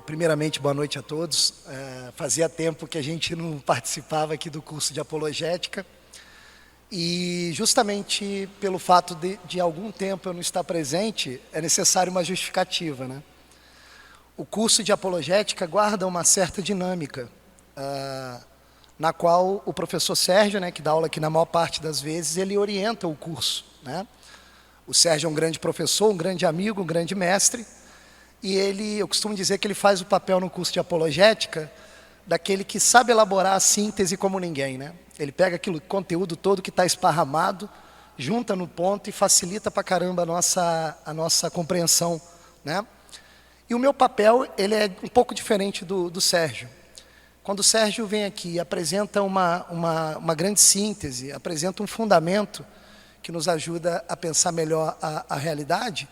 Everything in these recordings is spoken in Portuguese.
Primeiramente, boa noite a todos. Fazia tempo que a gente não participava aqui do curso de apologética e justamente pelo fato de algum tempo eu não estar presente, é necessário uma justificativa, né? O curso de apologética guarda uma certa dinâmica, na qual o professor Sérgio, né, que dá aula aqui na maior parte das vezes, ele orienta o curso, né? O Sérgio é um grande professor, um grande amigo, um grande mestre, e eu costumo dizer que ele faz o papel no curso de apologética daquele que sabe elaborar a síntese como ninguém, né? Ele pega aquele conteúdo todo que está esparramado, junta no ponto e facilita pra caramba a nossa compreensão, né? E o meu papel, ele é um pouco diferente do Sérgio. Quando o Sérgio vem aqui e apresenta uma grande síntese, apresenta um fundamento que nos ajuda a pensar melhor a realidade,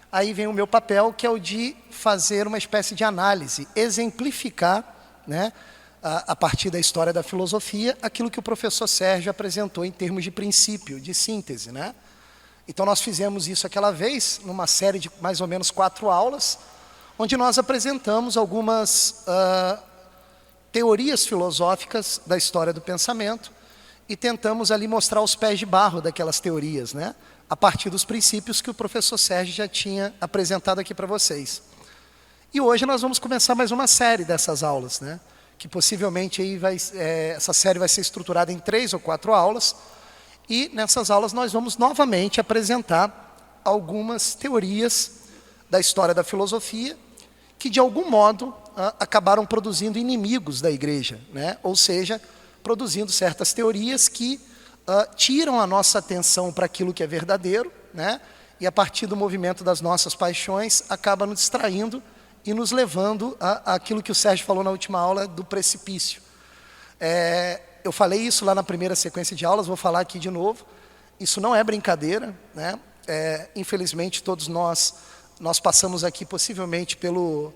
aí vem o meu papel, que é o de fazer uma espécie de análise, exemplificar, né, a partir da história da filosofia, aquilo que o professor Sérgio apresentou em termos de princípio, de síntese, né? Então nós fizemos isso aquela vez, numa série de mais ou menos 4 aulas, onde nós apresentamos algumas teorias filosóficas da história do pensamento e tentamos ali mostrar os pés de barro daquelas teorias, né? A partir dos princípios que o professor Sérgio já tinha apresentado aqui para vocês. E hoje nós vamos começar mais uma série dessas aulas, né? Que possivelmente aí essa série vai ser estruturada em 3 ou 4 aulas, e nessas aulas nós vamos novamente apresentar algumas teorias da história da filosofia que de algum modo acabaram produzindo inimigos da igreja, né? Ou seja, produzindo certas teorias que tiram a nossa atenção para aquilo que é verdadeiro, né? E a partir do movimento das nossas paixões, acaba nos distraindo e nos levando àquilo que o Sérgio falou na última aula do precipício. Eu falei isso lá na primeira sequência de aulas, vou falar aqui de novo. Isso não é brincadeira, né? Infelizmente, todos nós passamos aqui possivelmente pelo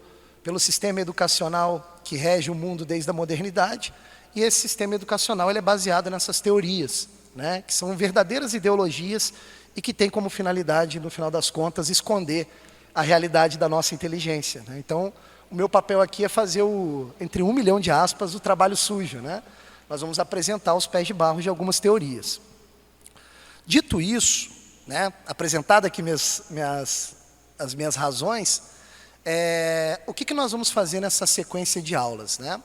sistema educacional que rege o mundo desde a modernidade, e esse sistema educacional ele é baseado nessas teorias, né, que são verdadeiras ideologias e que tem como finalidade, no final das contas, esconder a realidade da nossa inteligência, né? Então, o meu papel aqui é fazer entre 1 milhão de aspas, o trabalho sujo, né? Nós vamos apresentar os pés de barro de algumas teorias. Dito isso, né, apresentado aqui as minhas razões, o que nós vamos fazer nessa sequência de aulas, né?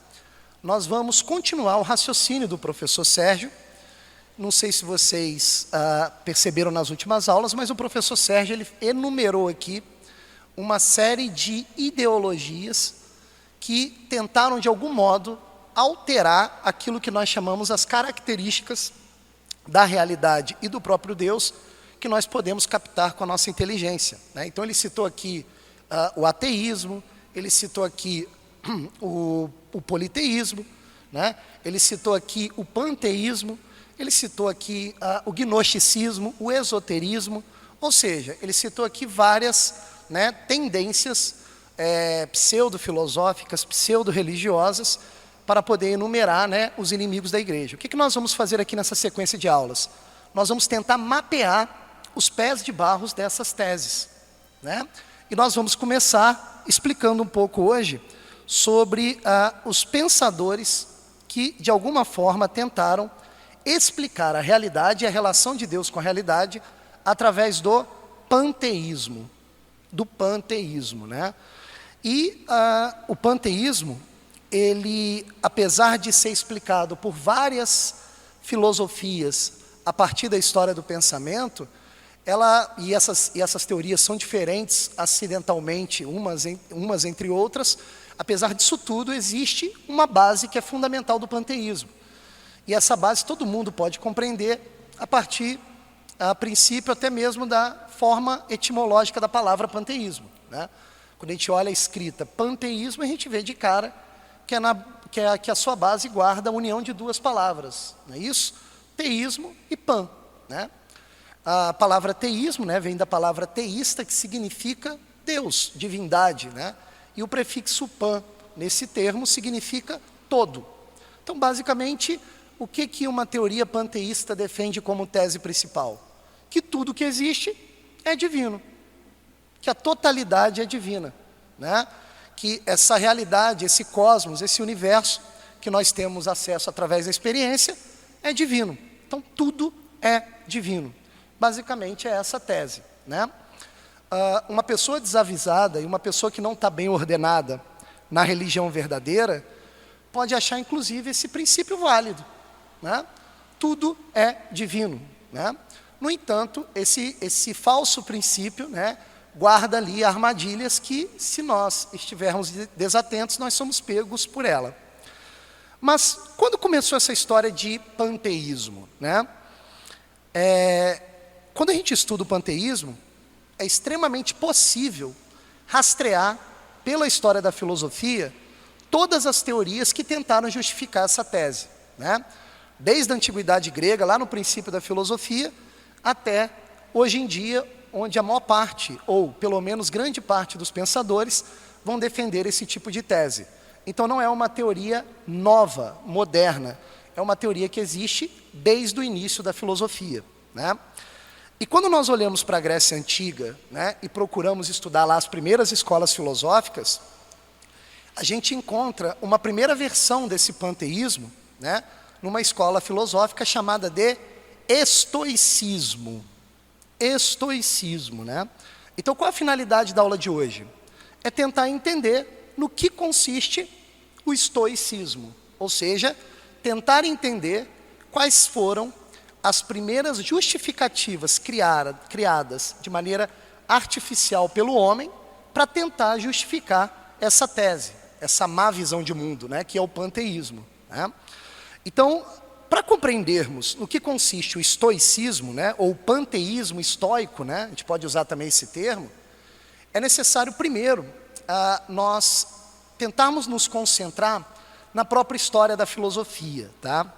Nós vamos continuar o raciocínio do professor Sérgio. Não sei se vocês perceberam nas últimas aulas, mas o professor Sérgio ele enumerou aqui uma série de ideologias que tentaram, de algum modo, alterar aquilo que nós chamamos as características da realidade e do próprio Deus que nós podemos captar com a nossa inteligência, né? Então ele citou aqui o ateísmo, ele citou aqui o politeísmo, né? Ele citou aqui o panteísmo, ele citou aqui o gnosticismo, o esoterismo, ou seja, ele citou aqui várias, né, tendências pseudo-filosóficas, pseudo-religiosas, para poder enumerar, né, os inimigos da igreja. O que nós vamos fazer aqui nessa sequência de aulas? Nós vamos tentar mapear os pés de barro dessas teses, né? E nós vamos começar explicando um pouco hoje sobre os pensadores que, de alguma forma, tentaram explicar a realidade e a relação de Deus com a realidade através do panteísmo. Né? E o panteísmo, ele, apesar de ser explicado por várias filosofias a partir da história do pensamento, essas teorias são diferentes acidentalmente, umas entre outras. Apesar disso tudo, existe uma base que é fundamental do panteísmo. E essa base todo mundo pode compreender a princípio, até mesmo da forma etimológica da palavra panteísmo, né? Quando a gente olha a escrita panteísmo, a gente vê de cara que a sua base guarda a união de 2 palavras, não é isso? Teísmo e pan, né? A palavra teísmo, né, vem da palavra teísta, que significa Deus, divindade, né? E o prefixo pan, nesse termo, significa todo. Então, basicamente, o que uma teoria panteísta defende como tese principal? Que tudo que existe é divino, que a totalidade é divina, né? que essa realidade, esse cosmos, esse universo que nós temos acesso através da experiência é divino. Então, tudo é divino. Basicamente, é essa a tese, né? Uma pessoa desavisada e uma pessoa que não está bem ordenada na religião verdadeira pode achar, inclusive, esse princípio válido, né? Tudo é divino, né? No entanto, esse falso princípio, né, guarda ali armadilhas que, se nós estivermos desatentos, nós somos pegos por ela. Mas, quando começou essa história de panteísmo, né? Quando a gente estuda o panteísmo, é extremamente possível rastrear, pela história da filosofia, todas as teorias que tentaram justificar essa tese, né? Desde a antiguidade grega, lá no princípio da filosofia, até hoje em dia, onde a maior parte, ou pelo menos grande parte dos pensadores, vão defender esse tipo de tese. Então não é uma teoria nova, moderna, é uma teoria que existe desde o início da filosofia, né? E quando nós olhamos para a Grécia Antiga, né, e procuramos estudar lá as primeiras escolas filosóficas, a gente encontra uma primeira versão desse panteísmo, né, numa escola filosófica chamada de estoicismo. Estoicismo, né? Então, qual a finalidade da aula de hoje? É tentar entender no que consiste o estoicismo, ou seja, tentar entender quais foram as primeiras justificativas criadas de maneira artificial pelo homem para tentar justificar essa tese, essa má visão de mundo, né, que é o panteísmo, né? Então, para compreendermos no que consiste o estoicismo, né, ou o panteísmo estoico, né, a gente pode usar também esse termo, é necessário primeiro nós tentarmos nos concentrar na própria história da filosofia, tá?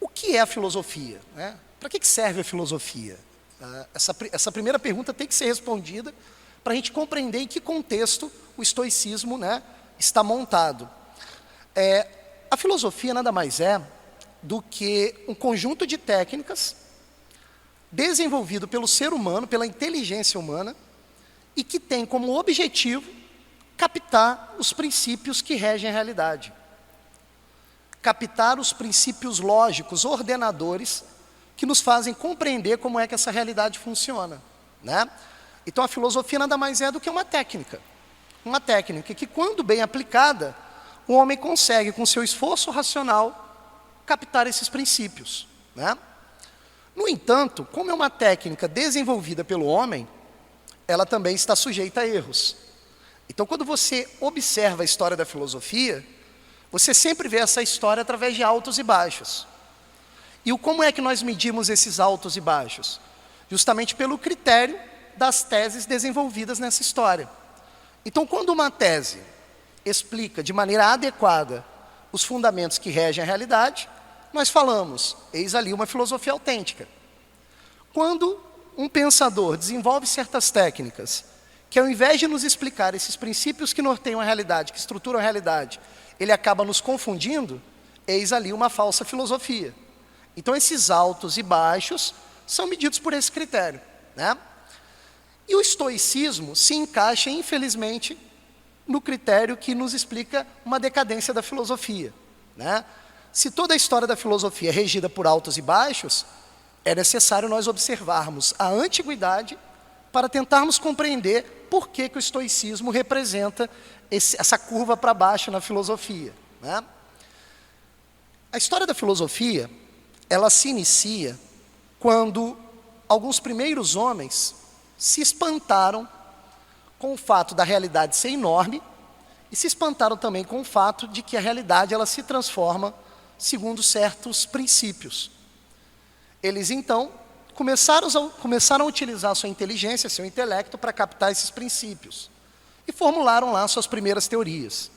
O que é a filosofia, né? Para que serve a filosofia? Essa primeira pergunta tem que ser respondida para a gente compreender em que contexto o estoicismo, né, está montado. A filosofia nada mais é do que um conjunto de técnicas desenvolvido pelo ser humano, pela inteligência humana, e que tem como objetivo captar os princípios que regem a realidade. Captar os princípios lógicos, ordenadores, que nos fazem compreender como é que essa realidade funciona, né? Então, a filosofia nada mais é do que uma técnica que, quando bem aplicada, o homem consegue, com seu esforço racional, captar esses princípios, né? No entanto, como é uma técnica desenvolvida pelo homem, ela também está sujeita a erros. Então, quando você observa a história da filosofia, você sempre vê essa história através de altos e baixos. E como é que nós medimos esses altos e baixos? Justamente pelo critério das teses desenvolvidas nessa história. Então, quando uma tese explica de maneira adequada os fundamentos que regem a realidade, nós falamos, eis ali uma filosofia autêntica. Quando um pensador desenvolve certas técnicas, que ao invés de nos explicar esses princípios que norteiam a realidade, que estruturam a realidade, ele acaba nos confundindo, eis ali uma falsa filosofia. Então, esses altos e baixos são medidos por esse critério, né? E o estoicismo se encaixa, infelizmente, no critério que nos explica uma decadência da filosofia, né? Se toda a história da filosofia é regida por altos e baixos, é necessário nós observarmos a antiguidade para tentarmos compreender por que o estoicismo representa essa curva para baixo na filosofia, né? A história da filosofia, ela se inicia quando alguns primeiros homens se espantaram com o fato da realidade ser enorme e se espantaram também com o fato de que a realidade ela se transforma segundo certos princípios. Eles, então, começaram a utilizar sua inteligência, seu intelecto, para captar esses princípios. E formularam lá suas primeiras teorias.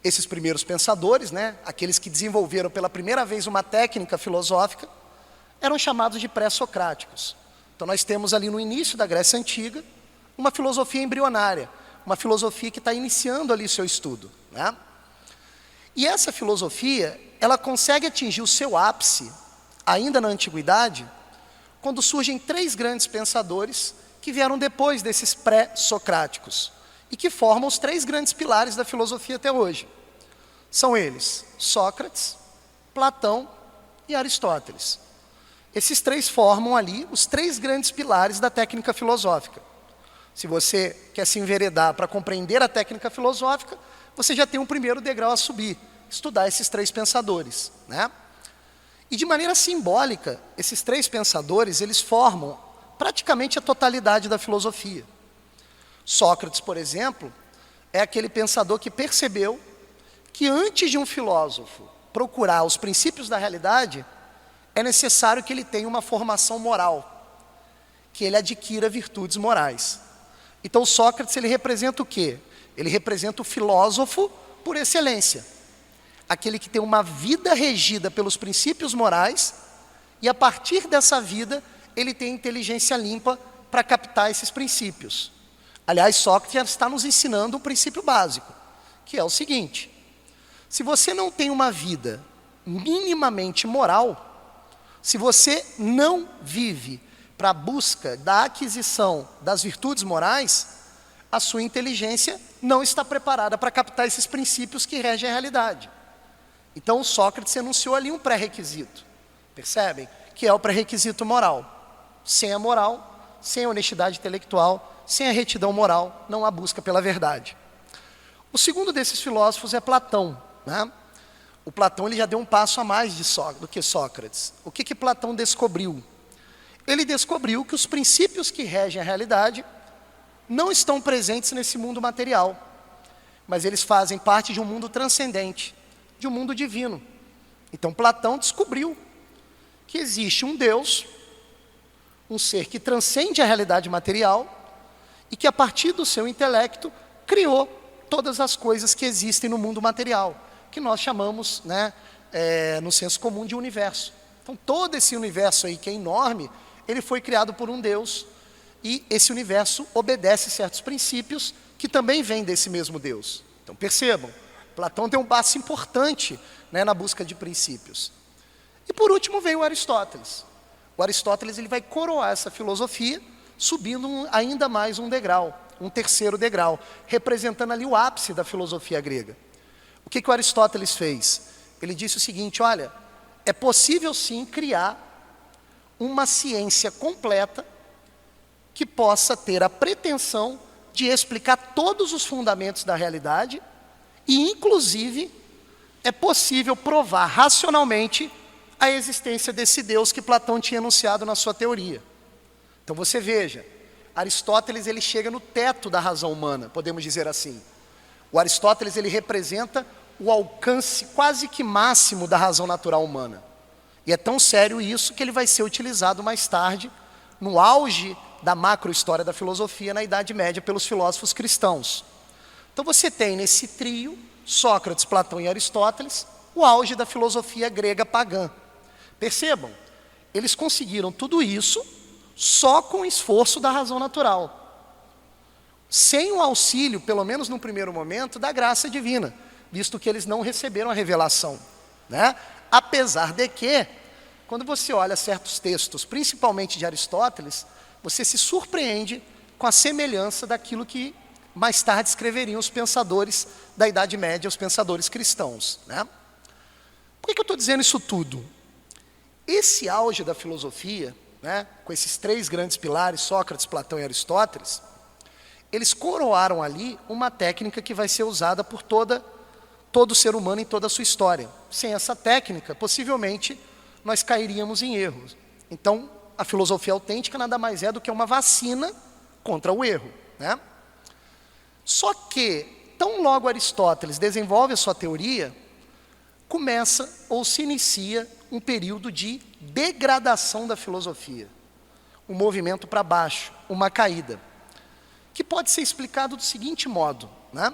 Esses primeiros pensadores, né, aqueles que desenvolveram pela primeira vez uma técnica filosófica, eram chamados de pré-socráticos. Então, nós temos ali no início da Grécia Antiga, uma filosofia embrionária, uma filosofia que está iniciando ali seu estudo, né? E essa filosofia, ela consegue atingir o seu ápice, ainda na antiguidade, quando surgem três grandes pensadores que vieram depois desses pré-socráticos. e que formam os 3 grandes pilares da filosofia até hoje. São eles Sócrates, Platão e Aristóteles. Esses 3 formam ali os 3 grandes pilares da técnica filosófica. Se você quer se enveredar para compreender a técnica filosófica, você já tem um primeiro degrau a subir, estudar esses 3 pensadores, né? E de maneira simbólica, esses 3 pensadores, eles formam praticamente a totalidade da filosofia. Sócrates, por exemplo, é aquele pensador que percebeu que antes de um filósofo procurar os princípios da realidade, é necessário que ele tenha uma formação moral, que ele adquira virtudes morais. Então Sócrates, ele representa o quê? Ele representa o filósofo por excelência. Aquele que tem uma vida regida pelos princípios morais e a partir dessa vida ele tem inteligência limpa para captar esses princípios. Aliás, Sócrates já está nos ensinando um princípio básico, que é o seguinte: se você não tem uma vida minimamente moral, se você não vive para a busca da aquisição das virtudes morais, a sua inteligência não está preparada para captar esses princípios que regem a realidade. Então, Sócrates enunciou ali um pré-requisito, percebem? Que é o pré-requisito moral. Sem a moral, sem a honestidade intelectual, sem a retidão moral, não há busca pela verdade. O segundo desses filósofos é Platão, né? O Platão, ele já deu um passo a mais do que Sócrates. O que Platão descobriu? Ele descobriu que os princípios que regem a realidade não estão presentes nesse mundo material, mas eles fazem parte de um mundo transcendente, de um mundo divino. Então Platão descobriu que existe um Deus, um ser que transcende a realidade material e que a partir do seu intelecto criou todas as coisas que existem no mundo material, que nós chamamos, né, no senso comum, de universo. Então todo esse universo aí que é enorme, ele foi criado por um Deus e esse universo obedece certos princípios que também vêm desse mesmo Deus. Então percebam, Platão tem um passo importante, né, na busca de princípios. E por último veio o Aristóteles. O Aristóteles, ele vai coroar essa filosofia subindo ainda mais um degrau, um terceiro degrau, representando ali o ápice da filosofia grega. O que o Aristóteles fez? Ele disse o seguinte: olha, é possível sim criar uma ciência completa que possa ter a pretensão de explicar todos os fundamentos da realidade e, inclusive, é possível provar racionalmente a existência desse Deus que Platão tinha enunciado na sua teoria. Então você veja, Aristóteles, ele chega no teto da razão humana, podemos dizer assim. O Aristóteles, ele representa o alcance quase que máximo da razão natural humana. E é tão sério isso que ele vai ser utilizado mais tarde, no auge da macro-história da filosofia na Idade Média, pelos filósofos cristãos. Então você tem nesse trio, Sócrates, Platão e Aristóteles, o auge da filosofia grega pagã. Percebam, eles conseguiram tudo isso só com o esforço da razão natural, sem o auxílio, pelo menos no primeiro momento, da graça divina, visto que eles não receberam a revelação, né? Apesar de que, quando você olha certos textos, principalmente de Aristóteles, você se surpreende com a semelhança daquilo que mais tarde escreveriam os pensadores da Idade Média, os pensadores cristãos, né? Por que eu estou dizendo isso tudo? Esse auge da filosofia, né, com esses 3 grandes pilares, Sócrates, Platão e Aristóteles, eles coroaram ali uma técnica que vai ser usada por todo ser humano em toda a sua história. Sem essa técnica, possivelmente, nós cairíamos em erros. Então, a filosofia autêntica nada mais é do que uma vacina contra o erro, né? Só que, tão logo Aristóteles desenvolve a sua teoria, começa ou se inicia um período de degradação da filosofia, um movimento para baixo, uma caída, que pode ser explicado do seguinte modo, né?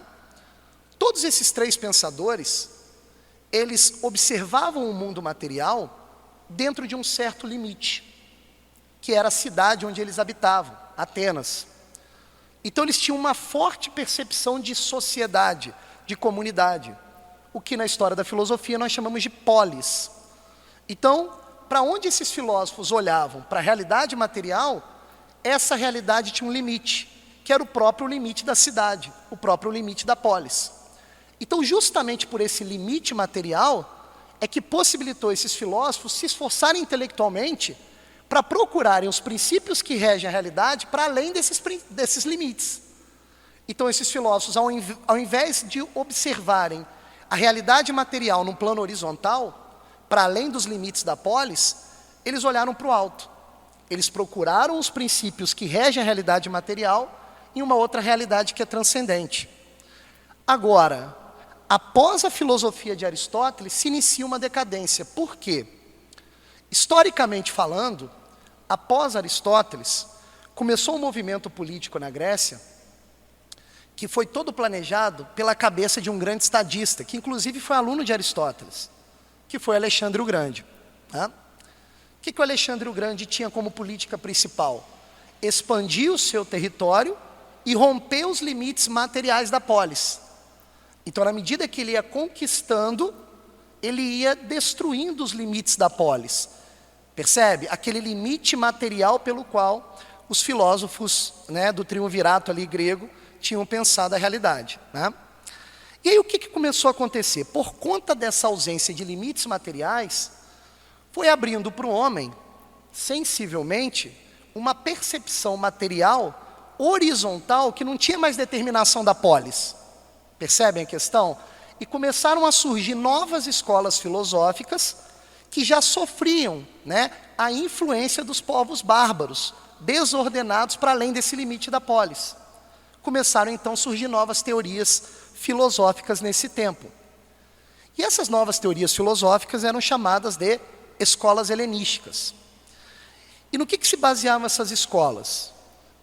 Todos esses 3 pensadores, eles observavam o mundo material dentro de um certo limite, que era a cidade onde eles habitavam, Atenas. Então eles tinham uma forte percepção de sociedade, de comunidade, o que na história da filosofia nós chamamos de polis. Então, para onde esses filósofos olhavam para a realidade material, essa realidade tinha um limite, que que era o próprio limite da cidade, o próprio limite da polis. Então, justamente por esse limite material, é que possibilitou esses filósofos se esforçarem intelectualmente para procurarem os princípios que regem a realidade para além desses limites. Então, esses filósofos, ao invés de observarem a realidade material num plano horizontal, para além dos limites da polis, eles olharam para o alto. Eles procuraram os princípios que regem a realidade material em uma outra realidade que é transcendente. Agora, após a filosofia de Aristóteles, se inicia uma decadência. Por quê? Historicamente falando, após Aristóteles, começou um movimento político na Grécia que foi todo planejado pela cabeça de um grande estadista, que inclusive foi aluno de Aristóteles, que foi Alexandre o Grande. Tá? O que o Alexandre o Grande tinha como política principal? Expandir o seu território e romper os limites materiais da polis. Então, na medida que ele ia conquistando, ele ia destruindo os limites da polis. Percebe? Aquele limite material pelo qual os filósofos, né, do triunvirato ali grego tinham pensado a realidade. Né? E aí o que começou a acontecer? Por conta dessa ausência de limites materiais, foi abrindo para o homem, sensivelmente, uma percepção material horizontal que não tinha mais determinação da polis. Percebem a questão? E começaram a surgir novas escolas filosóficas que já sofriam, né, a influência dos povos bárbaros, desordenados para além desse limite da polis. Começaram então a surgir novas teorias filosóficas nesse tempo. E essas novas teorias filosóficas eram chamadas de escolas helenísticas. E no que se baseavam essas escolas?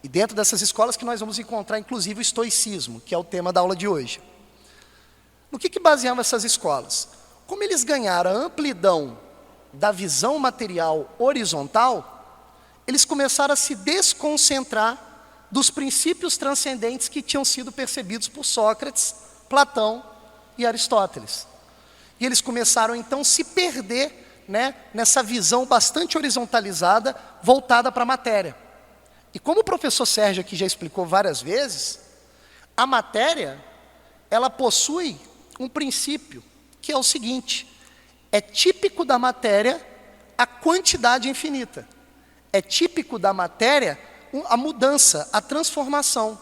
E dentro dessas escolas que nós vamos encontrar inclusive o estoicismo, que é o tema da aula de hoje. No que baseavam essas escolas? Como eles ganharam a amplidão da visão material horizontal, eles começaram a se desconcentrar dos princípios transcendentes que tinham sido percebidos por Sócrates, Platão e Aristóteles. E eles começaram então a se perder, né, nessa visão bastante horizontalizada, voltada para a matéria. E como o professor Sérgio aqui já explicou várias vezes, a matéria, ela possui um princípio, que é o seguinte: é típico da matéria a quantidade infinita. É típico da matéria a mudança, a transformação.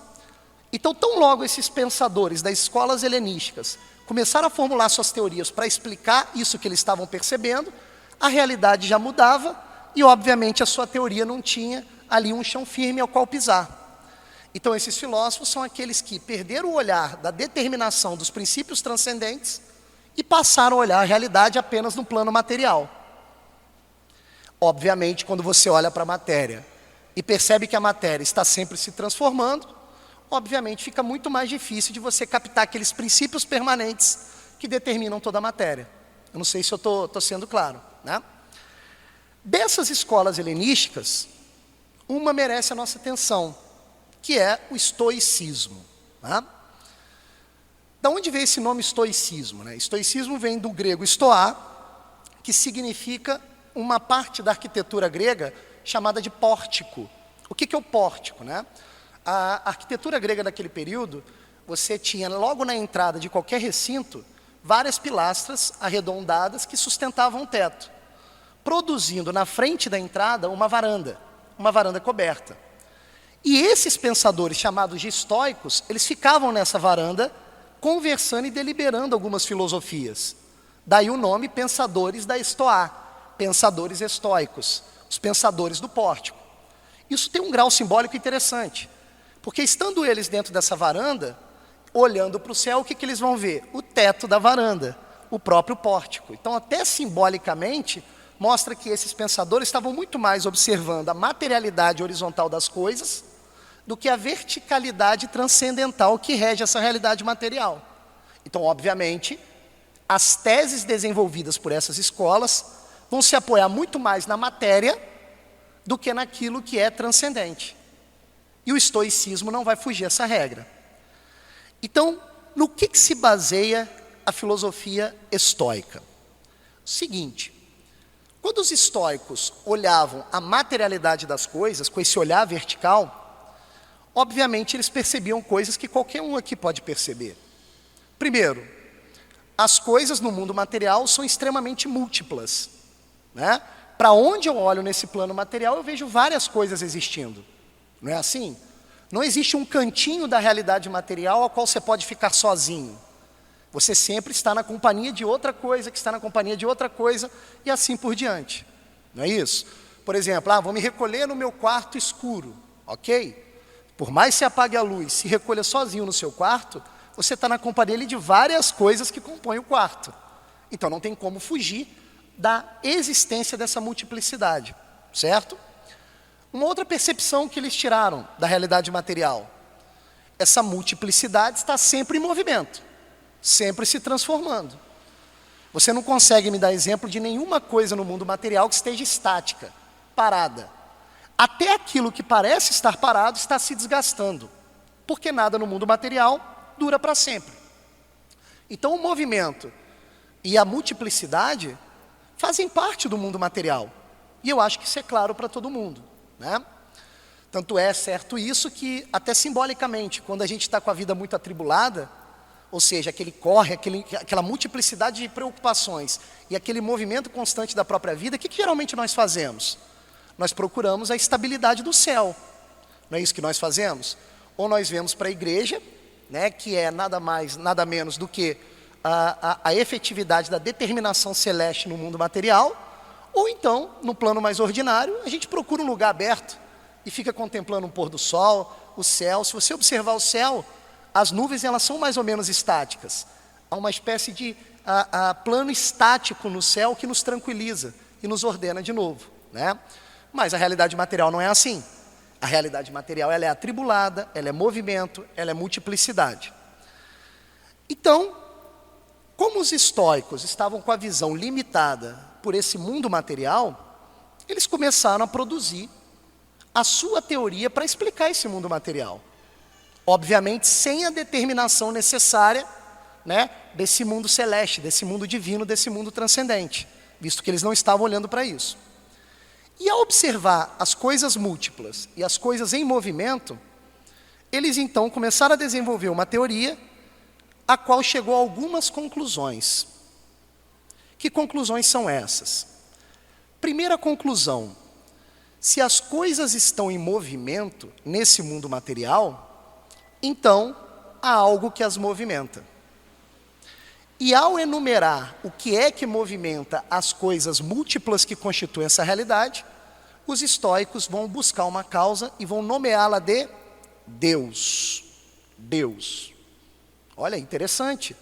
Então, tão logo esses pensadores das escolas helenísticas começaram a formular suas teorias para explicar isso que eles estavam percebendo, a realidade já mudava e, obviamente, a sua teoria não tinha ali um chão firme ao qual pisar. Então, esses filósofos são aqueles que perderam o olhar da determinação dos princípios transcendentes e passaram a olhar a realidade apenas no plano material. Obviamente, quando você olha para a matéria e percebe que a matéria está sempre se transformando, obviamente fica muito mais difícil de você captar aqueles princípios permanentes que determinam toda a matéria. Eu não sei se eu estou sendo claro. Né? Dessas escolas helenísticas, uma merece a nossa atenção, que é o estoicismo. Né? Da onde veio esse nome estoicismo? Né? Estoicismo vem do grego estoá, que significa uma parte da arquitetura grega chamada de pórtico. O que é o pórtico? Né? A arquitetura grega daquele período, você tinha logo na entrada de qualquer recinto, várias pilastras arredondadas que sustentavam o teto, produzindo na frente da entrada uma varanda coberta. E esses pensadores, chamados de estoicos, eles ficavam nessa varanda, conversando e deliberando algumas filosofias. Daí o nome pensadores da estoá, pensadores estoicos, os pensadores do pórtico. Isso tem um grau simbólico interessante, porque estando eles dentro dessa varanda, olhando para o céu, o que eles vão ver? O teto da varanda, o próprio pórtico. Então, até simbolicamente, mostra que esses pensadores estavam muito mais observando a materialidade horizontal das coisas do que a verticalidade transcendental que rege essa realidade material. Então, obviamente, as teses desenvolvidas por essas escolas vão se apoiar muito mais na matéria do que naquilo que é transcendente. E o estoicismo não vai fugir essa regra. Então, no que se baseia a filosofia estoica? O seguinte: quando os estoicos olhavam a materialidade das coisas, com esse olhar vertical, obviamente eles percebiam coisas que qualquer um aqui pode perceber. Primeiro, as coisas no mundo material são extremamente múltiplas, né? Para onde eu olho nesse plano material, eu vejo várias coisas existindo. Não é assim? Não existe um cantinho da realidade material ao qual você pode ficar sozinho. Você sempre está na companhia de outra coisa, que está na companhia de outra coisa, e assim por diante. Não é isso? Por exemplo, vou me recolher no meu quarto escuro, ok? Por mais que você apague a luz, se recolha sozinho no seu quarto, você está na companhia de várias coisas que compõem o quarto. Então não tem como fugir da existência dessa multiplicidade, certo? Uma outra percepção que eles tiraram da realidade material: essa multiplicidade está sempre em movimento, sempre se transformando. Você não consegue me dar exemplo de nenhuma coisa no mundo material que esteja estática, parada. Até aquilo que parece estar parado está se desgastando, porque nada no mundo material dura para sempre. Então o movimento e a multiplicidade fazem parte do mundo material. E eu acho que isso é claro para todo mundo, né? Tanto é certo isso que, até simbolicamente, quando a gente está com a vida muito atribulada, ou seja, aquele corre, aquela multiplicidade de preocupações e aquele movimento constante da própria vida, o que geralmente nós fazemos? Nós procuramos a estabilidade do céu. Não é isso que nós fazemos? Ou nós vemos para a igreja, né, que é nada mais, nada menos do que a efetividade da determinação celeste no mundo material, ou então, no plano mais ordinário, a gente procura um lugar aberto e fica contemplando o pôr do sol, o céu. Se você observar o céu, as nuvens elas são mais ou menos estáticas. Há uma espécie de plano estático no céu que nos tranquiliza e nos ordena de novo, né? Mas a realidade material não é assim. A realidade material ela é atribulada, ela é movimento, ela é multiplicidade. Então, como os estoicos estavam com a visão limitada por esse mundo material, eles começaram a produzir a sua teoria para explicar esse mundo material. Obviamente, sem a determinação necessária, né, desse mundo celeste, desse mundo divino, desse mundo transcendente, visto que eles não estavam olhando para isso. E ao observar as coisas múltiplas e as coisas em movimento, eles então começaram a desenvolver uma teoria a qual chegou a algumas conclusões. Que conclusões são essas? Primeira conclusão: se as coisas estão em movimento nesse mundo material, então há algo que as movimenta. E ao enumerar o que é que movimenta as coisas múltiplas que constituem essa realidade, os estoicos vão buscar uma causa e vão nomeá-la de Deus. Deus. Olha, interessante.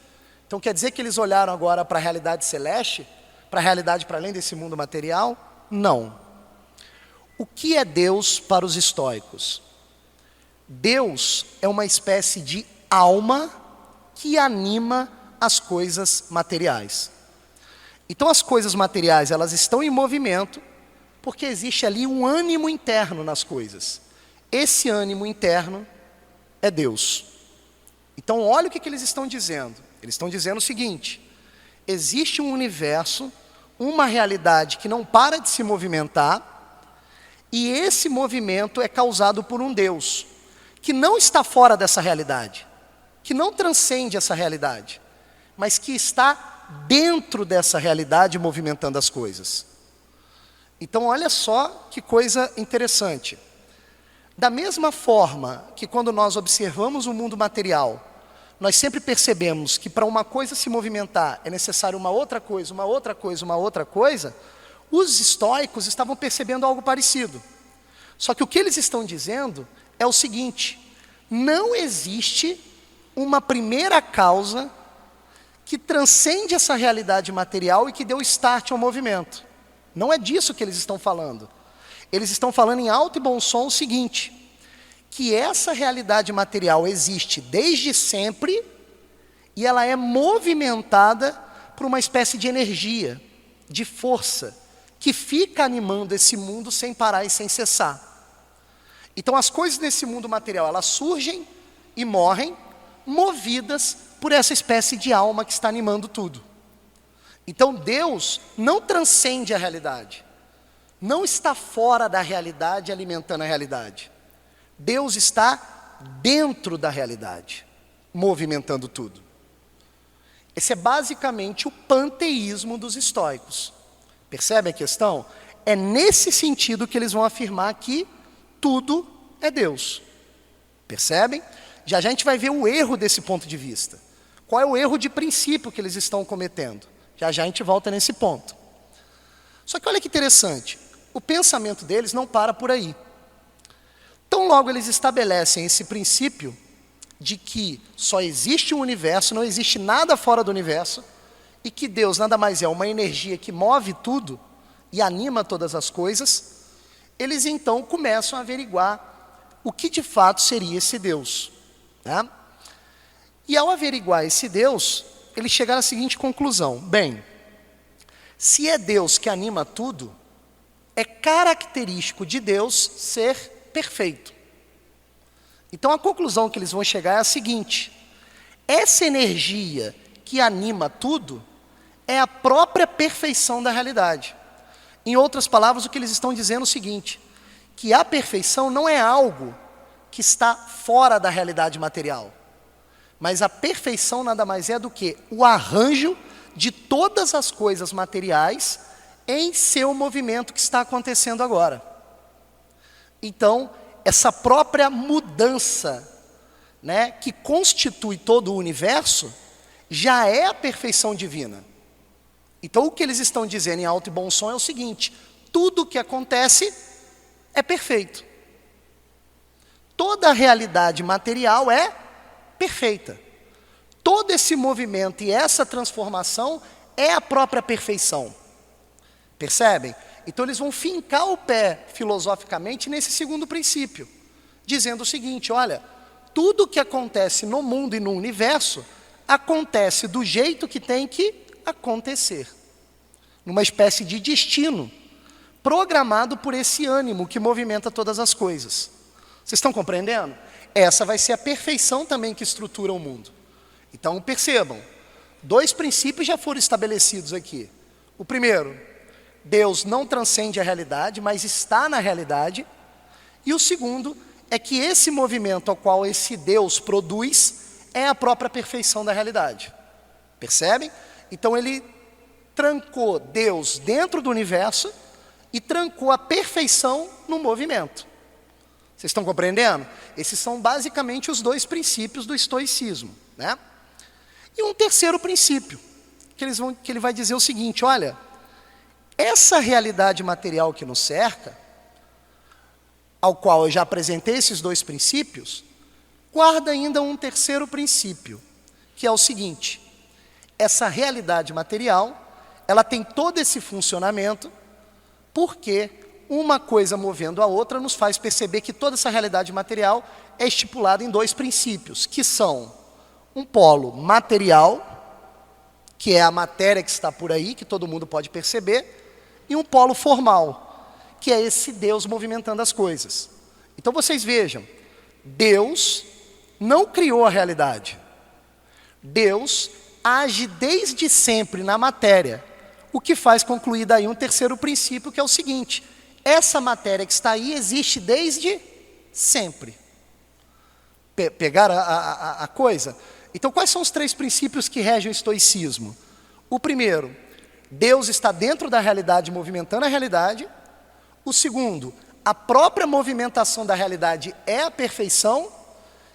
Então quer dizer que eles olharam agora para a realidade celeste, para a realidade para além desse mundo material? Não. O que é Deus para os estoicos? Deus é uma espécie de alma que anima as coisas materiais. Então as coisas materiais elas estão em movimento porque existe ali um ânimo interno nas coisas. Esse ânimo interno é Deus. Então olha o que eles estão dizendo. Eles estão dizendo o seguinte: existe um universo, uma realidade que não para de se movimentar, e esse movimento é causado por um Deus que não está fora dessa realidade, que não transcende essa realidade, mas que está dentro dessa realidade movimentando as coisas. Então olha só que coisa interessante. Da mesma forma que quando nós observamos o mundo material, nós sempre percebemos que para uma coisa se movimentar é necessário uma outra coisa, uma outra coisa, uma outra coisa, os estoicos estavam percebendo algo parecido. Só que o que eles estão dizendo é o seguinte: não existe uma primeira causa que transcende essa realidade material e que deu start ao movimento. Não é disso que eles estão falando. Eles estão falando em alto e bom som o seguinte: que essa realidade material existe desde sempre e ela é movimentada por uma espécie de energia, de força, que fica animando esse mundo sem parar e sem cessar. Então as coisas nesse mundo material, elas surgem e morrem, movidas por essa espécie de alma que está animando tudo. Então Deus não transcende a realidade, não está fora da realidade alimentando a realidade. Deus está dentro da realidade, movimentando tudo. Esse é basicamente o panteísmo dos estoicos. Percebe a questão? É nesse sentido que eles vão afirmar que tudo é Deus. Percebem? Já a gente vai ver o erro desse ponto de vista. Qual é o erro de princípio que eles estão cometendo? Já a gente volta nesse ponto. Só que olha que interessante, o pensamento deles não para por aí. Tão logo eles estabelecem esse princípio de que só existe um universo, não existe nada fora do universo, e que Deus nada mais é uma energia que move tudo e anima todas as coisas, eles então começam a averiguar o que de fato seria esse Deus. Né? E ao averiguar esse Deus, eles chegaram à seguinte conclusão: bem, se é Deus que anima tudo, é característico de Deus ser perfeito. Então a conclusão que eles vão chegar é a seguinte: essa energia que anima tudo é a própria perfeição da realidade. Em outras palavras, o que eles estão dizendo é o seguinte: que a perfeição não é algo que está fora da realidade material, mas a perfeição nada mais é do que o arranjo de todas as coisas materiais em seu movimento que está acontecendo agora. Então, essa própria mudança, né, que constitui todo o universo, já é a perfeição divina. Então, o que eles estão dizendo em alto e bom som é o seguinte: tudo o que acontece é perfeito. Toda a realidade material é perfeita. Todo esse movimento e essa transformação é a própria perfeição. Percebem? Então eles vão fincar o pé filosoficamente nesse segundo princípio, dizendo o seguinte: olha, tudo que acontece no mundo e no universo acontece do jeito que tem que acontecer, numa espécie de destino programado por esse ânimo que movimenta todas as coisas. Vocês estão compreendendo? Essa vai ser a perfeição também que estrutura o mundo. Então percebam, dois princípios já foram estabelecidos aqui. O primeiro, Deus não transcende a realidade, mas está na realidade. E o segundo é que esse movimento ao qual esse Deus produz é a própria perfeição da realidade. Percebem? Então ele trancou Deus dentro do universo e trancou a perfeição no movimento. Vocês estão compreendendo? Esses são basicamente os dois princípios do estoicismo, né? E um terceiro princípio, que ele vai dizer o seguinte: olha, essa realidade material que nos cerca, ao qual eu já apresentei esses dois princípios, guarda ainda um terceiro princípio, que é o seguinte: essa realidade material, ela tem todo esse funcionamento, porque uma coisa movendo a outra nos faz perceber que toda essa realidade material é estipulada em dois princípios, que são um polo material, que é a matéria que está por aí, que todo mundo pode perceber, e um polo formal, que é esse Deus movimentando as coisas. Então vocês vejam, Deus não criou a realidade. Deus age desde sempre na matéria, o que faz concluir daí um terceiro princípio, que é o seguinte: essa matéria que está aí existe desde sempre. Pegaram a coisa? Então, quais são os três princípios que regem o estoicismo? O primeiro, Deus está dentro da realidade, movimentando a realidade. O segundo, a própria movimentação da realidade é a perfeição.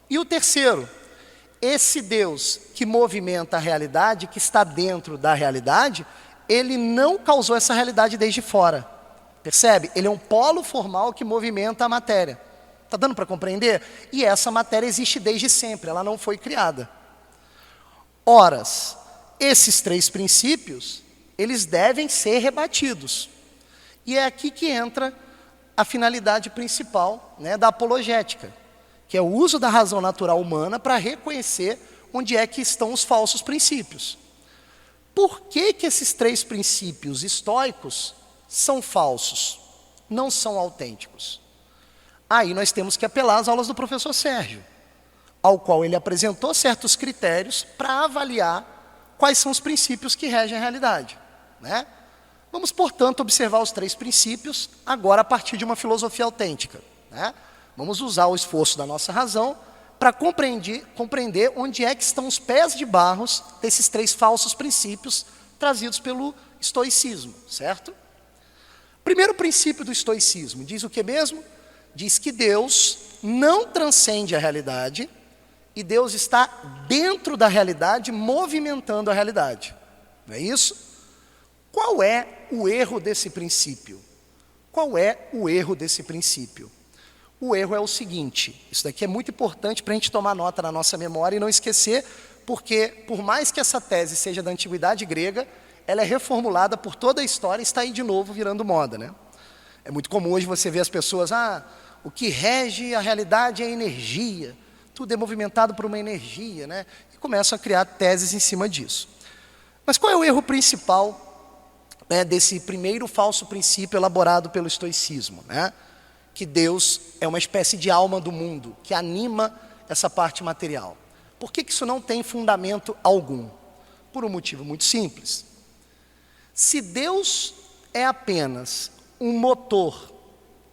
E o terceiro, esse Deus que movimenta a realidade, que está dentro da realidade, ele não causou essa realidade desde fora. Percebe? Ele é um polo formal que movimenta a matéria. Está dando para compreender? E essa matéria existe desde sempre, ela não foi criada. Ora, esses três princípios, eles devem ser rebatidos. E é aqui que entra a finalidade principal, né, da apologética, que é o uso da razão natural humana para reconhecer onde é que estão os falsos princípios. Por que que esses três princípios estoicos são falsos, não são autênticos? Aí nós temos que apelar às aulas do professor Sérgio, ao qual ele apresentou certos critérios para avaliar quais são os princípios que regem a realidade, né? Vamos, portanto, observar os três princípios, agora a partir de uma filosofia autêntica, né? Vamos usar o esforço da nossa razão para compreender onde é que estão os pés de barros desses 3 falsos princípios trazidos pelo estoicismo, certo? Primeiro princípio do estoicismo, diz o que mesmo? Diz que Deus não transcende a realidade e Deus está dentro da realidade, movimentando a realidade. Não é isso? Qual é o erro desse princípio? Qual é o erro desse princípio? O erro é o seguinte, isso daqui é muito importante para a gente tomar nota na nossa memória e não esquecer, porque por mais que essa tese seja da antiguidade grega, ela é reformulada por toda a história e está aí de novo virando moda, né? É muito comum hoje você ver as pessoas, o que rege a realidade é a energia, tudo é movimentado por uma energia, né? E começam a criar teses em cima disso. Mas qual é o erro principal, né, desse primeiro falso princípio elaborado pelo estoicismo, né? Que Deus é uma espécie de alma do mundo, que anima essa parte material. Por que isso não tem fundamento algum? Por um motivo muito simples. Se Deus é apenas um motor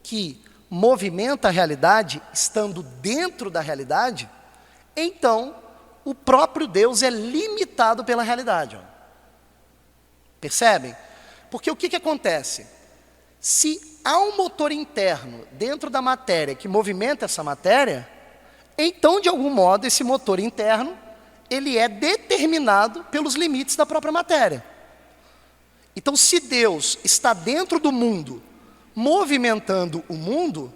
que movimenta a realidade, estando dentro da realidade, então o próprio Deus é limitado pela realidade. Percebem? Porque o que acontece? Se há um motor interno dentro da matéria que movimenta essa matéria, então, de algum modo, esse motor interno, ele é determinado pelos limites da própria matéria. Então, se Deus está dentro do mundo, movimentando o mundo,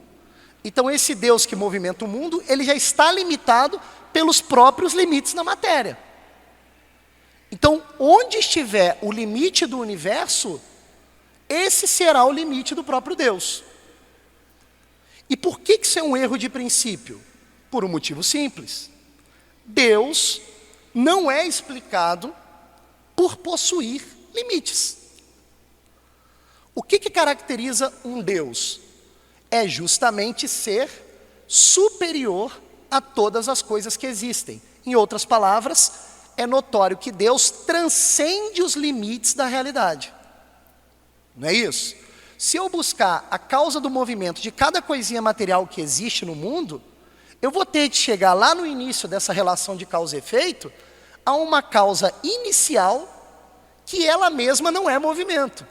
então esse Deus que movimenta o mundo, ele já está limitado pelos próprios limites da matéria. Então, onde estiver o limite do universo, esse será o limite do próprio Deus. E por que isso é um erro de princípio? Por um motivo simples. Deus não é explicado por possuir limites. O que caracteriza um Deus? É justamente ser superior a todas as coisas que existem. Em outras palavras, é notório que Deus transcende os limites da realidade. Não é isso? Se eu buscar a causa do movimento de cada coisinha material que existe no mundo, eu vou ter de chegar lá no início dessa relação de causa e efeito a uma causa inicial que ela mesma não é movimento.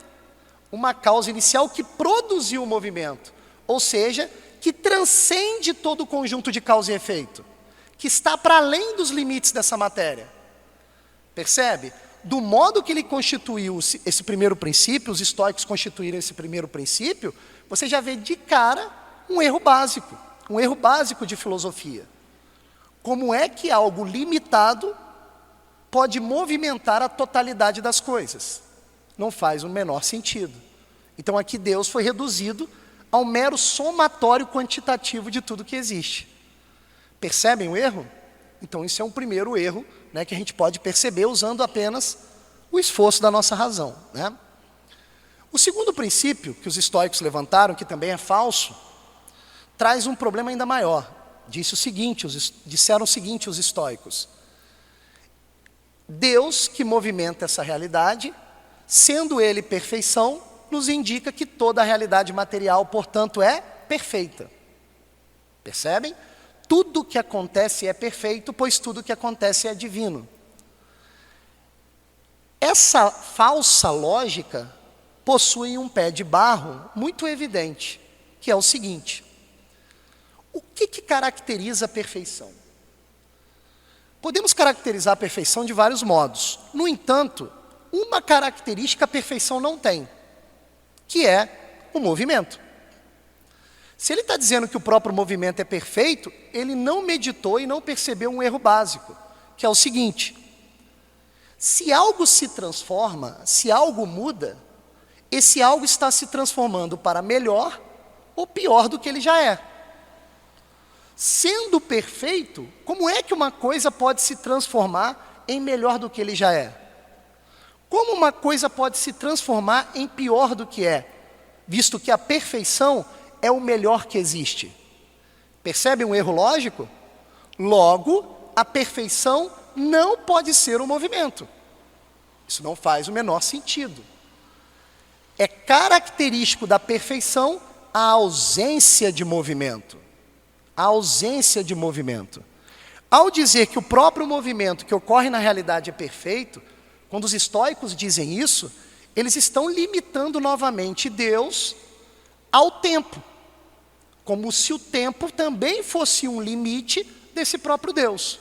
Uma causa inicial que produziu o movimento, ou seja, que transcende todo o conjunto de causa e efeito, que está para além dos limites dessa matéria. Percebe? Do modo que ele constituiu esse primeiro princípio, os estoicos constituíram esse primeiro princípio, você já vê de cara um erro básico de filosofia. Como é que algo limitado pode movimentar a totalidade das coisas? Não faz o menor sentido. Então aqui Deus foi reduzido ao mero somatório quantitativo de tudo que existe. Percebem o erro? Então isso é um primeiro erro, né, que a gente pode perceber usando apenas o esforço da nossa razão, né? O segundo princípio que os estoicos levantaram, que também é falso, traz um problema ainda maior. Disseram o seguinte os estoicos: Deus que movimenta essa realidade, sendo Ele perfeição, nos indica que toda a realidade material, portanto, é perfeita. Percebem? Tudo que acontece é perfeito, pois tudo que acontece é divino. Essa falsa lógica possui um pé de barro muito evidente, que é o seguinte: o que caracteriza a perfeição? Podemos caracterizar a perfeição de vários modos. No entanto, uma característica a perfeição não tem, que é o movimento. Se ele está dizendo que o próprio movimento é perfeito, ele não meditou e não percebeu um erro básico, que é o seguinte: se algo se transforma, se algo muda, esse algo está se transformando para melhor ou pior do que ele já é. Sendo perfeito, como é que uma coisa pode se transformar em melhor do que ele já é? Como uma coisa pode se transformar em pior do que é, visto que a perfeição é o melhor que existe? Percebe um erro lógico? Logo, a perfeição não pode ser um movimento. Isso não faz o menor sentido. É característico da perfeição a ausência de movimento. A ausência de movimento. Ao dizer que o próprio movimento que ocorre na realidade é perfeito, quando os estoicos dizem isso, eles estão limitando novamente Deus ao tempo, como se o tempo também fosse um limite desse próprio Deus.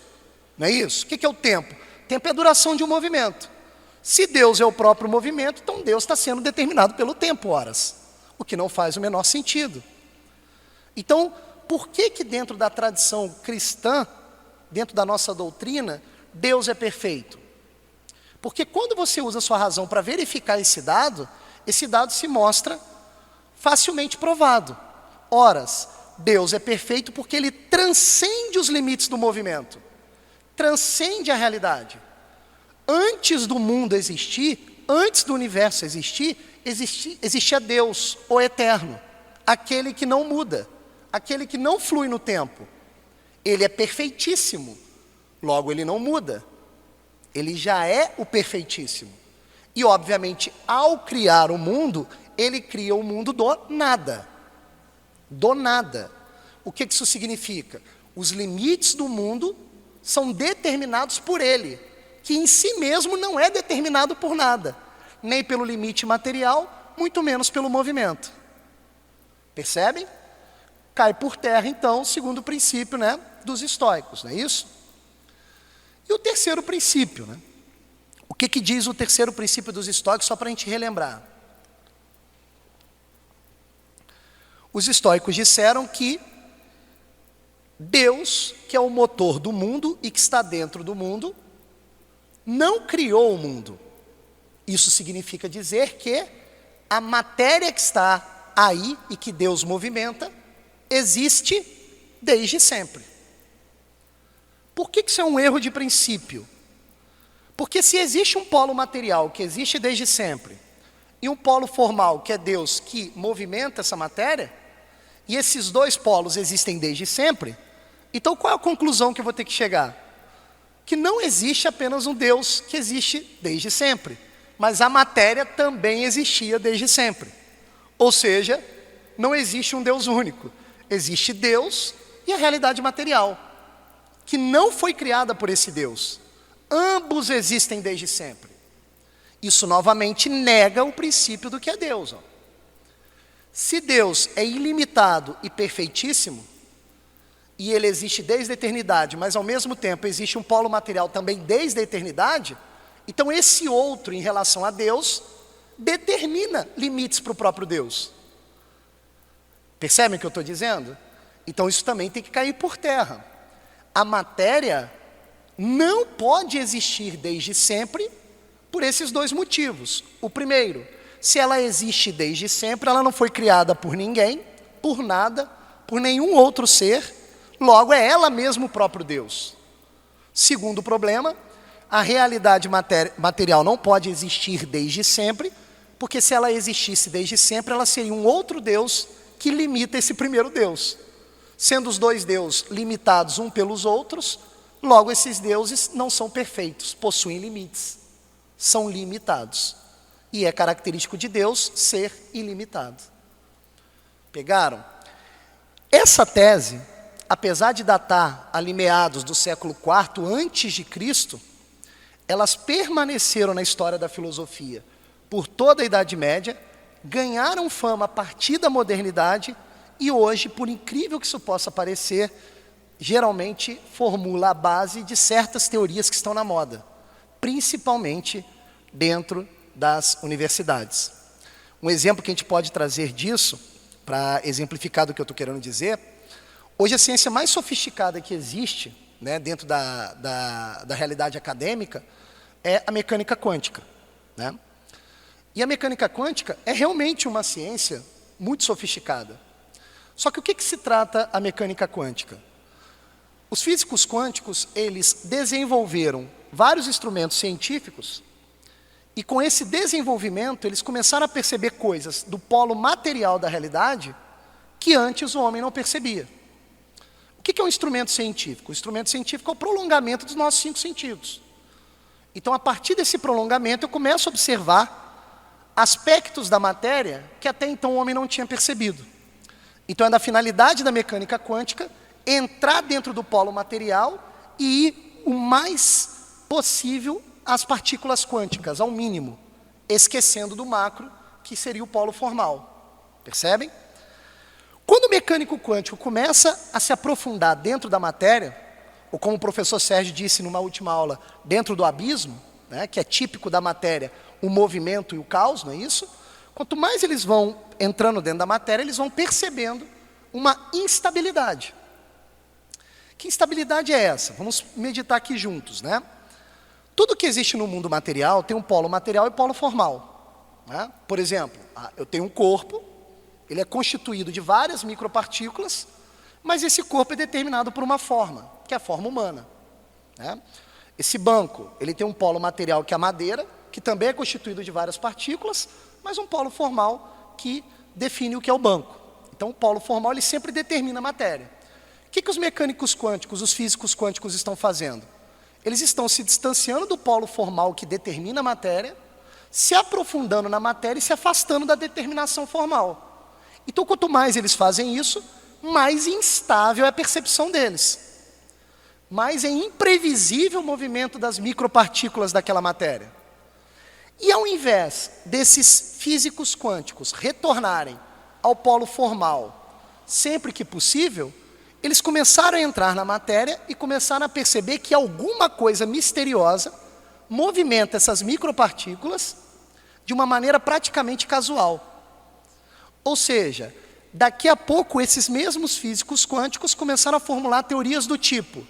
Não é isso? O que é o tempo? O tempo é a duração de um movimento. Se Deus é o próprio movimento, então Deus está sendo determinado pelo tempo, horas, o que não faz o menor sentido. Então, por que dentro da tradição cristã, dentro da nossa doutrina, Deus é perfeito? Porque quando você usa a sua razão para verificar esse dado se mostra facilmente provado. Horas, Deus é perfeito porque Ele transcende os limites do movimento, transcende a realidade. Antes do mundo existir, antes do universo existir, existia Deus, o eterno, aquele que não muda, aquele que não flui no tempo. Ele é perfeitíssimo, logo ele não muda. Ele já é o perfeitíssimo. E obviamente, ao criar o mundo, ele cria o mundo do nada. Do nada. O que isso significa? Os limites do mundo são determinados por ele, que em si mesmo não é determinado por nada, nem pelo limite material, muito menos pelo movimento. Percebem? Cai por terra, então, segundo o princípio, dos estoicos, não é isso? E o terceiro princípio, O que diz o terceiro princípio dos estoicos, só para a gente relembrar? Os estoicos disseram que Deus, que é o motor do mundo e que está dentro do mundo, não criou o mundo. Isso significa dizer que a matéria que está aí e que Deus movimenta, existe desde sempre. Por que isso é um erro de princípio? Porque se existe um polo material que existe desde sempre, e um polo formal, que é Deus, que movimenta essa matéria, e esses dois polos existem desde sempre, então qual é a conclusão que eu vou ter que chegar? Que não existe apenas um Deus que existe desde sempre, mas a matéria também existia desde sempre. Ou seja, não existe um Deus único. Existe Deus e a realidade material, que não foi criada por esse Deus. Ambos existem desde sempre. Isso novamente nega o princípio do que é Deus. Se Deus é ilimitado e perfeitíssimo, e Ele existe desde a eternidade, mas ao mesmo tempo existe um polo material também desde a eternidade, então esse outro em relação a Deus determina limites para o próprio Deus. Percebem o que eu estou dizendo? Então isso também tem que cair por terra. A matéria não pode existir desde sempre por esses dois motivos. O primeiro, se ela existe desde sempre, ela não foi criada por ninguém, por nada, por nenhum outro ser, logo é ela mesma o próprio Deus. Segundo problema, a realidade material não pode existir desde sempre, porque se ela existisse desde sempre, ela seria um outro Deus que limita esse primeiro Deus. Sendo os dois deuses limitados um pelos outros, logo esses deuses não são perfeitos, possuem limites, são limitados. E é característico de Deus ser ilimitado. Pegaram? Essa tese, apesar de datar ali meados do século IV antes de Cristo, elas permaneceram na história da filosofia por toda a Idade Média, ganharam fama a partir da modernidade e hoje, por incrível que isso possa parecer, geralmente formula a base de certas teorias que estão na moda, principalmente dentro das universidades. Um exemplo que a gente pode trazer disso, para exemplificar do que eu estou querendo dizer, hoje a ciência mais sofisticada que existe, dentro da realidade acadêmica, é a mecânica quântica. E a mecânica quântica é realmente uma ciência muito sofisticada. Só que o que se trata a mecânica quântica? Os físicos quânticos, eles desenvolveram vários instrumentos científicos e com esse desenvolvimento eles começaram a perceber coisas do polo material da realidade que antes o homem não percebia. O que é um instrumento científico? O instrumento científico é o prolongamento dos nossos 5 sentidos. Então, a partir desse prolongamento, eu começo a observar aspectos da matéria que até então o homem não tinha percebido. Então, é da finalidade da mecânica quântica entrar dentro do polo material e ir o mais possível às partículas quânticas, ao mínimo, esquecendo do macro, que seria o polo formal. Percebem? Quando o mecânico quântico começa a se aprofundar dentro da matéria, ou como o professor Sérgio disse numa última aula, dentro do abismo, né, que é típico da matéria, o movimento e o caos, não é isso? Quanto mais eles vão entrando dentro da matéria, eles vão percebendo uma instabilidade. Que instabilidade é essa? Vamos meditar aqui juntos, né? Tudo que existe no mundo material tem um polo material e polo formal, né? Por exemplo, eu tenho um corpo, ele é constituído de várias micropartículas, mas esse corpo é determinado por uma forma, que é a forma humana, né? Esse banco, ele tem um polo material que é a madeira, que também é constituído de várias partículas, mas um polo formal que define o que é o banco. Então, o polo formal ele sempre determina a matéria. O que os mecânicos quânticos, os físicos quânticos estão fazendo? Eles estão se distanciando do polo formal que determina a matéria, se aprofundando na matéria e se afastando da determinação formal. Então, quanto mais eles fazem isso, mais instável é a percepção deles. Mais é imprevisível o movimento das micropartículas daquela matéria. E ao invés desses físicos quânticos retornarem ao polo formal sempre que possível, eles começaram a entrar na matéria e começaram a perceber que alguma coisa misteriosa movimenta essas micropartículas de uma maneira praticamente casual. Ou seja, daqui a pouco esses mesmos físicos quânticos começaram a formular teorias do tipo: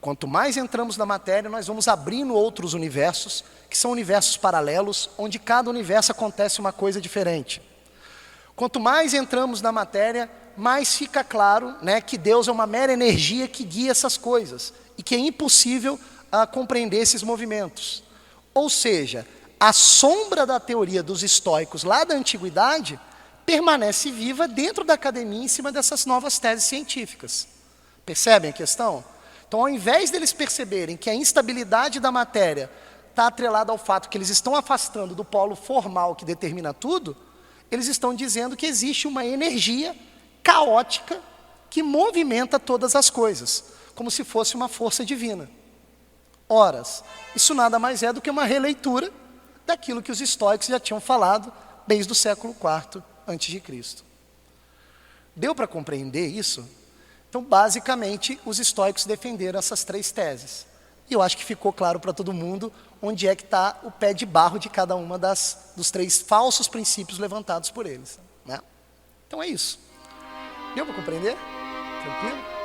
quanto mais entramos na matéria, nós vamos abrindo outros universos, que são universos paralelos, onde cada universo acontece uma coisa diferente. Quanto mais entramos na matéria, mais fica claro, né, que Deus é uma mera energia que guia essas coisas, e que é impossível compreender esses movimentos. Ou seja, a sombra da teoria dos estoicos lá da antiguidade permanece viva dentro da academia em cima dessas novas teses científicas. Percebem a questão? Então, ao invés deles perceberem que a instabilidade da matéria está atrelada ao fato que eles estão afastando do polo formal que determina tudo, eles estão dizendo que existe uma energia caótica que movimenta todas as coisas, como se fosse uma força divina. Ora, isso nada mais é do que uma releitura daquilo que os estoicos já tinham falado desde o século IV a.C. Deu para compreender isso? Então, basicamente, os estoicos defenderam essas três teses. E eu acho que ficou claro para todo mundo onde é que está o pé de barro de cada uma dos três falsos princípios levantados por eles, né? Então é isso. Deu para compreender? Tranquilo?